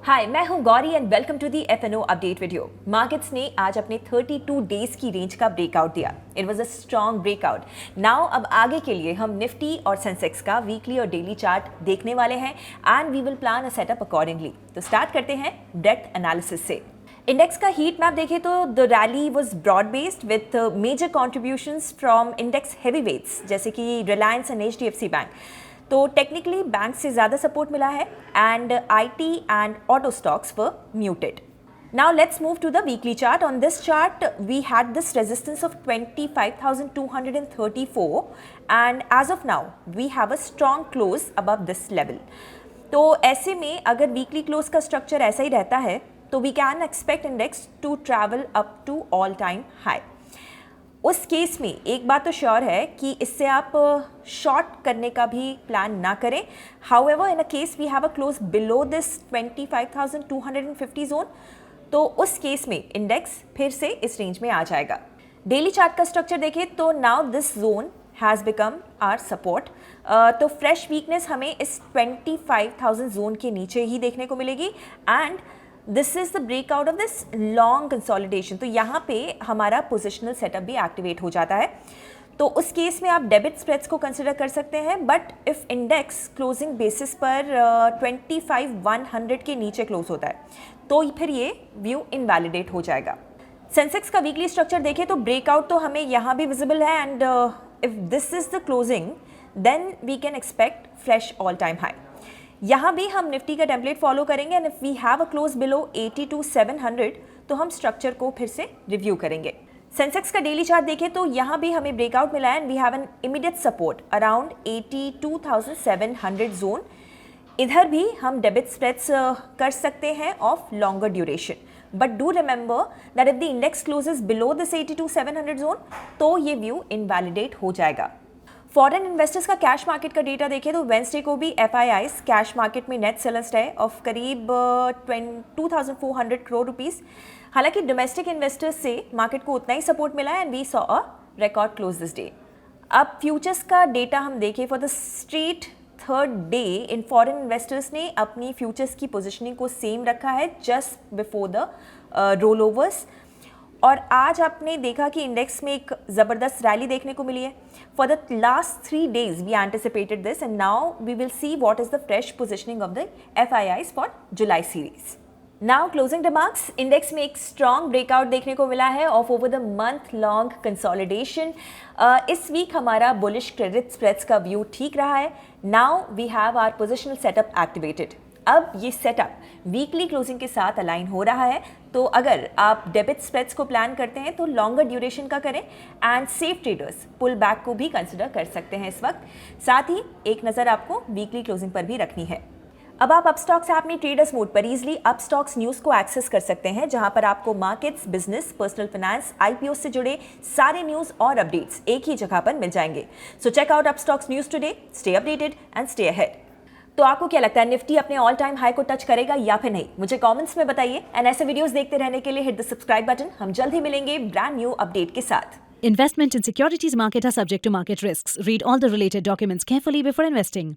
हाय, मैं हूं Gauri and welcome to the F and O update video. Markets ने आज अपने 32 डेज की रेंज का ब्रेकआउट दिया। It was a strong breakout. Now अब आगे के लिए हम निफ्टी और सेंसेक्स का वीकली और डेली चार्ट देखने वाले हैं and we will plan a setup accordingly. तो स्टार्ट करते हैं डेप्थ एनालिसिस से। इंडेक्स का हीट मैप देखें तो the rally was broad based with major contributions from index heavy weights जैसे कि रिलायंस एंड एचडीएफसी बैंक। तो टेक्निकली बैंक से ज़्यादा सपोर्ट मिला है and IT and auto stocks were muted. Now let's move to the weekly chart. On this chart, we had this resistance of 25,234 and as of now, we have a strong close above this level. तो ऐसे में अगर weekly close का structure ऐसा ही रहता है तो we can expect index to travel up to all time high. उस केस में एक बात तो श्योर है कि इससे आप शॉर्ट करने का भी प्लान ना करें. However in a case we have a close below this 25,250 zone, तो उस केस में इंडेक्स फिर से इस रेंज में आ जाएगा. डेली चार्ट का स्ट्रक्चर देखें तो now this zone has become our support. तो फ्रेश वीकनेस हमें इस 25,000 जोन के नीचे ही देखने को मिलेगी and this is the breakout of this long consolidation. तो यहाँ पे हमारा पोजिशनल सेटअप भी एक्टिवेट हो जाता है. तो उस केस में आप डेबिट स्प्रेड्स को कंसिडर कर सकते हैं. But if index closing basis पर 25,100 के नीचे क्लोज होता है तो फिर ये व्यू इनवैलिडेट हो जाएगा. सेंसेक्स का वीकली स्ट्रक्चर देखें तो ब्रेकआउट तो हमें यहाँ भी विजिबल है and if this is the closing then we can expect fresh all time high. यहाँ भी हम निफ्टी का टेम्पलेट फॉलो करेंगे and if we have a close below 82,700 तो हम स्ट्रक्चर को फिर से रिव्यू करेंगे. सेंसेक्स का डेली चार्ट देखें तो यहाँ भी हमें ब्रेकआउट मिला है and we have an immediate support around 82,700 zone. इधर भी हम डेबिट स्प्रेड्स कर सकते हैं of longer duration. But do remember that if the index closes below this 82,700 zone तो ये व्यू इनवैलिडेट हो जाएगा. फॉरेन इन्वेस्टर्स का कैश मार्केट का डेटा देखें तो वेंसडे को भी एफआईआईज कैश मार्केट में नेट सेलर्स है ऑफ करीब 2,400 करोड़ रुपीस. हालांकि डोमेस्टिक इन्वेस्टर्स से मार्केट को उतना ही सपोर्ट मिला है and we saw a record close this day. अब फ्यूचर्स का डेटा हम देखें for the straight third day in foreign investors ने अपनी फ्यूचर्स की पोजिशनिंग को सेम रखा है just before the rollovers. और आज आपने देखा कि इंडेक्स में एक ज़बरदस्त रैली देखने को मिली है. For the last 3 days we anticipated this and now we will see what is the fresh positioning of the FIIs for July series. Now closing remarks. Index में एक स्ट्रॉन्ग ब्रेकआउट देखने को मिला है of over the month long consolidation. इस week हमारा bullish credit spreads का view ठीक रहा है. Now we have our positional setup activated. अब ये सेटअप वीकली क्लोजिंग के साथ अलाइन हो रहा है. तो अगर आप डेबिट स्प्रेड्स को प्लान करते हैं तो लॉन्गर ड्यूरेशन का करें and safe traders pull back को भी कंसिडर कर सकते हैं इस वक्त. साथ ही एक नज़र आपको वीकली क्लोजिंग पर भी रखनी है. अब आप अपस्टॉक्स ऐप में ट्रेडर्स मोड पर इजीली अपस्टॉक्स न्यूज़ को एक्सेस कर सकते हैं जहां पर आपको markets, business, personal finance, IPO से जुड़े सारे न्यूज़ और अपडेट्स एक ही जगह पर मिल जाएंगे. So check out Upstox news today. Stay updated and stay ahead. तो आपको क्या लगता है निफ्टी अपने ऑल टाइम हाई को टच करेगा या फिर नहीं? मुझे कमेंट्स में बताइए एंड ऐसे वीडियोस देखते रहने के लिए हिट द सब्सक्राइब बटन. हम जल्द ही मिलेंगे ब्रांड न्यू अपडेट के साथ. Investment in securities market are subject to market risks. Read all the related documents carefully before investing.